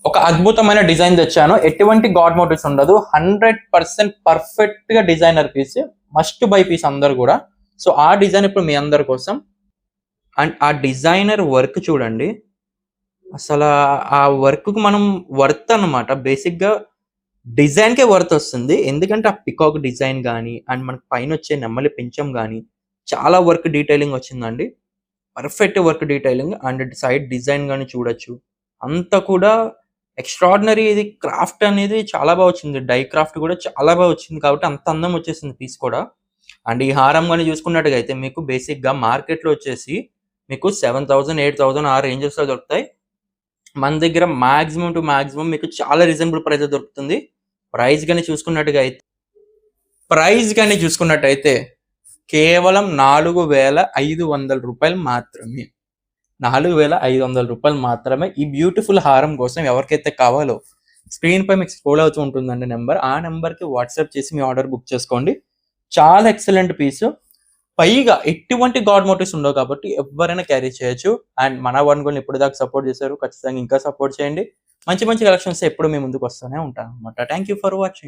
ఒక అద్భుతమైన డిజైన్ తెచ్చాను. ఎటువంటి గాడ్ మోటివ్స్ ఉండదు. 100% పర్ఫెక్ట్ గా designer piece. Must buy piece అందరు కూడా. సో ఆ డిజైన్ ఇప్పుడు మీ అందరి కోసం. అండ్ ఆ డిజైనర్ వర్క్ చూడండి. అసలు ఆ వర్క్ కు మనం వర్త్ అన్నమాట. బేసిక్ గా డిజైన్ కే వర్త్ వస్తుంది. ఎందుకంటే ఆ పికాక్ డిజైన్ గానీ అండ్ మనకి పైన వచ్చే నెమలి పించం గానీ చాలా వర్క్ డీటెయిలింగ్ వచ్చిందండి. Perfect work detailing and side design గాని చూడొచ్చు. అంతా కూడా ఎక్స్ట్రార్డినరీ. ఇది క్రాఫ్ట్ అనేది చాలా బాగా వచ్చింది. డై క్రాఫ్ట్ కూడా చాలా బాగా వచ్చింది కాబట్టి అంత అందం వచ్చేసింది పీస్ కూడా. అండ్ ఈ హారం గాని చూసుకున్నట్టుగా అయితే మీకు బేసిక్ గా మార్కెట్ లో వచ్చేసి మీకు 7,000, 8,000 ఆ రేంజెస్ లో దొరుకుతాయి. మన దగ్గర మాక్సిమం టు మాక్సిమం మీకు చాలా రీజనబుల్ ప్రైస్ దొరుకుతుంది. ప్రైస్ గాని చూసుకున్నట్టుగా అయితే కేవలం 4,500 రూపాయలు మాత్రమే. 4,500 రూపాయలు మాత్రమే. ఈ బ్యూటిఫుల్ హారం కోసం ఎవరికైతే కావాలో స్క్రీన్ పై మీకు స్క్రోల్ అవుతూ ఉంటుందండి నెంబర్. ఆ నెంబర్ కి వాట్సాప్ చేసి మీ ఆర్డర్ బుక్ చేసుకోండి. చాలా ఎక్సలెంట్ పీస్. పైగా ఎటువంటి గాడ్ మోటివ్స్ ఉండవు కాబట్టి ఎవరైనా క్యారీ చేయొచ్చు. అండ్ మన వన్ గోల్ని ఇప్పుడు దాకా సపోర్ట్ చేశారు. ఖచ్చితంగా ఇంకా సపోర్ట్ చేయండి. మంచి మంచి కలెక్షన్స్ ఎప్పుడు మీ ముందుకు వస్తూనే ఉంటాను అనమాట. Thank you for watching.